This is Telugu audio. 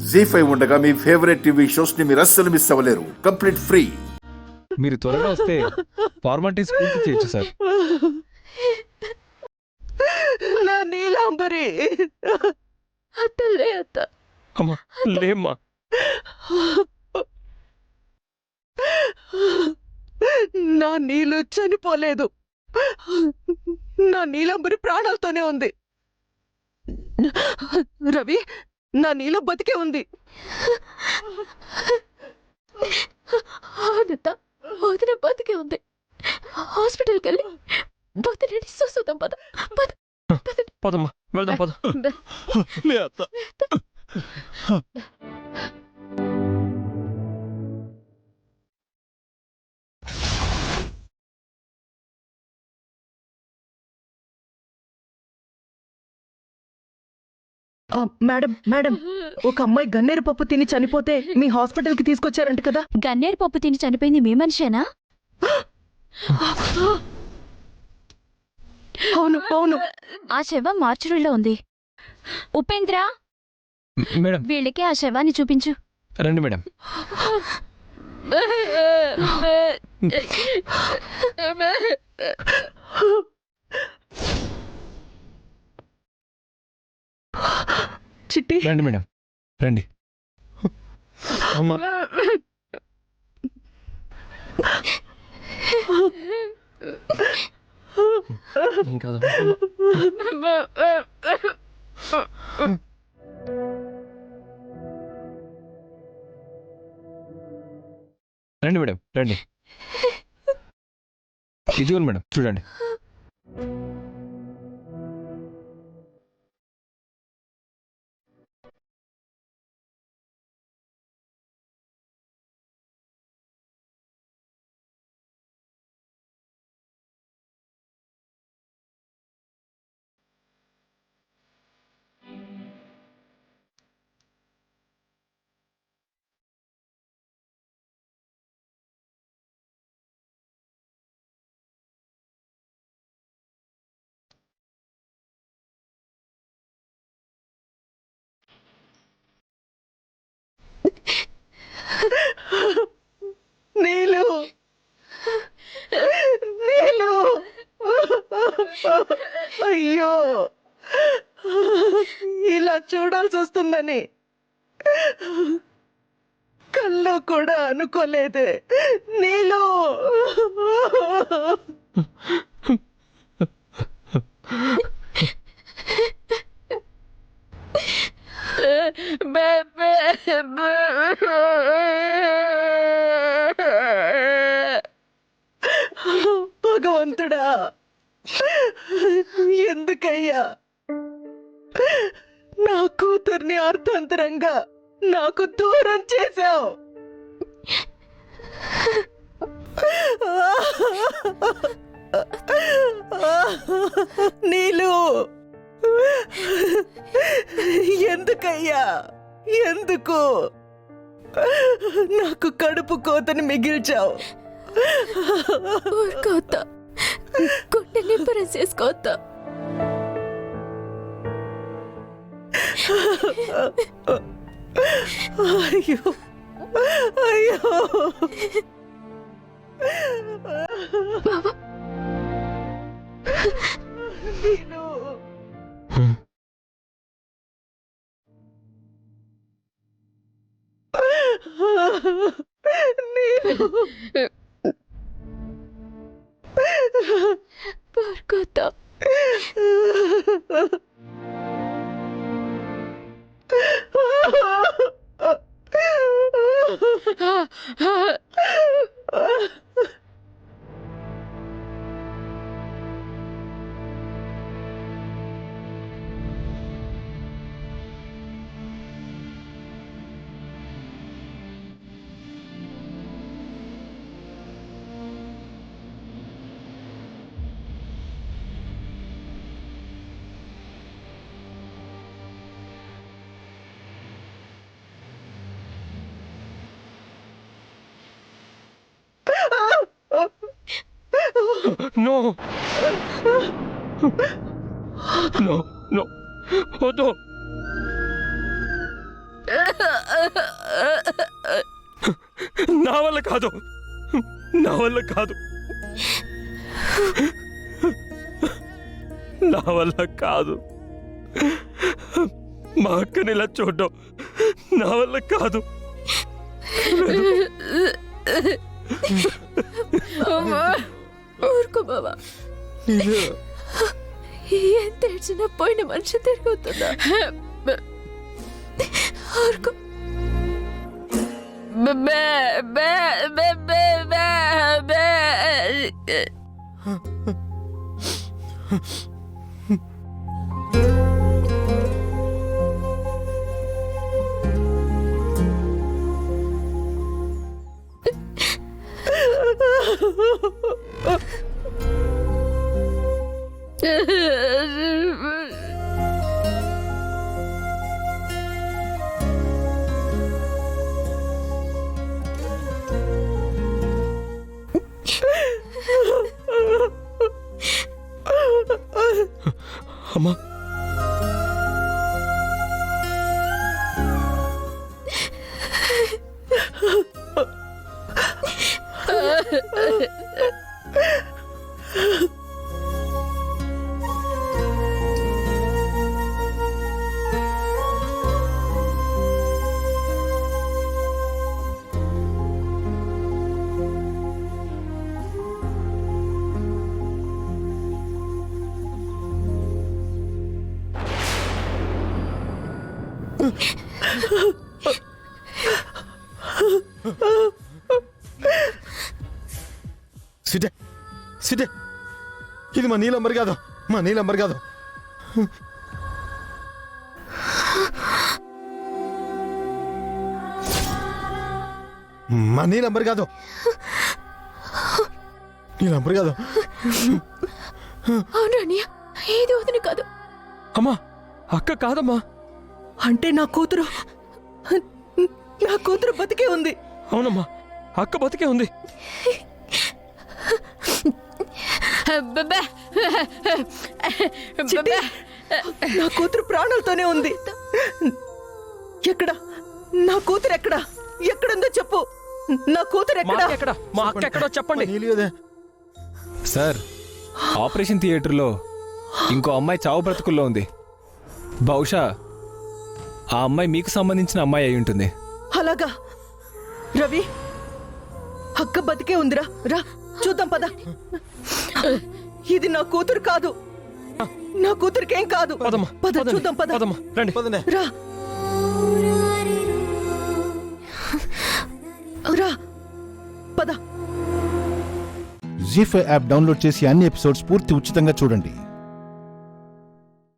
జీ5 ఉండగా మీ ఫేవరెట్ టీవీ షోస్ ని మీరు అస్సలు మిస్ అవ్వలేరు. Complete free. మీరు త్వరగా వస్తే ఫార్మాలిటీస్ పూర్తి చేయొచ్చు సార్. నా నీలాంబరి అత్తలే అత్త. అమ్మా లేమ్మా. నా నీళ్ళు చనిపోలేదు. నా నీలాంబరి ప్రాణాలతోనే ఉంది. రవి, నా నీలో బతికే ఉంది. అవునత్త, వదిన బతికే ఉంది. హాస్పిటల్కి వెళ్ళి వదినని చూసుదాం. పద పద పద. పదమ్మా వెళ్దాం పద. లే అత్త. మేడం మేడం, ఒక అమ్మాయి గన్నేరు పప్పు తిని చనిపోతే మీ హాస్పిటల్ కి తీసుకొచ్చారంట కదా. గన్నేరు పప్పు తిని చనిపోయింది మీ మనిషేనా? అవును అవును. ఆ శవం మార్చురీలో ఉంది. ఉపేంద్ర, మేడం వీళ్ళకి ఆ శవాన్ని చూపించు. రండి మేడం. చిట్టి, రండి మేడం రండి. అమ్మా ఇంకా రండి మేడం రండి. ఇదిగోండి మేడం చూడండి. నీళ్ళు నీళ్ళు. అయ్యో, ఇలా చూడాల్సి వస్తుందని కల్లో కూడా అనుకోలేదే. నీళ్ళు. భగవంతుడా, ఎందుకయ్యా నా కూతుర్ని అర్థాంతరంగా నాకు దూరం చేశావు? నీలు, ఎందుకయ్యా, ఎందుకు నాకు కడుపు కోతని మిగిల్చావు? ఊరుకోత, గుండె నింపరం చేసుకోత. అయ్యో అయ్యో. బాబా, నీలు. నీలు. ఊరుకోత. No! No, no. Odo! నా వల్ల కాదు, నా వల్ల కాదు, నా వల్ల కాదు. మా అక్కని ఇలా చూడడం నా వల్ల కాదు. ఊరుకో బాబా, ఎంత ఏడ్చినా పోయిన మనిషి తిరుగుతుందా? ఊరుకో. అమ్మా, సిటే సిటే, ఇది మా నీలంబర్ కాదు, మా నీలంబర్ కాదు. మా నీలంబర్ కాదు, నీలంబర్ కాదు. అవును అన్నయ్య, ఏది వదిన కాదు. అమ్మా, అక్క కాదమ్మా. అంటే నా కూతురు బతికే ఉంది. అవునమ్మా, అక్క బతికే ఉంది. చిట్టి, నా కూతురు ప్రాణాలతోనే ఉంది. ఎక్కడ నా కూతురు? ఎక్కడుందో చెప్పు. నా కూతురు మా అక్క ఎక్కడ? మా అక్క ఎక్కడో చెప్పండి. నీళ్ళు కదా. సార్, ఆపరేషన్ థియేటర్లో ఇంకో అమ్మాయి చావు బ్రతుకుల్లో ఉంది. బహుశా ఆ అమ్మాయి మీకు సంబంధించిన అమ్మాయి అయి ఉంటుంది. అలాగా? రవి, అక్క బతికే ఉందిరా. రా చూద్దాం, పద. ఇది నా కూతురు కాదు, నా కూతురికేం కాదు. పదమ్మా, పద చూద్దాం, పద. పదమ్మా, రండి. పదండి. రా రా, పద. జీ5 యాప్ డౌన్లోడ్ చేసి అన్ని ఎపిసోడ్స్ పూర్తి ఉచితంగా చూడండి.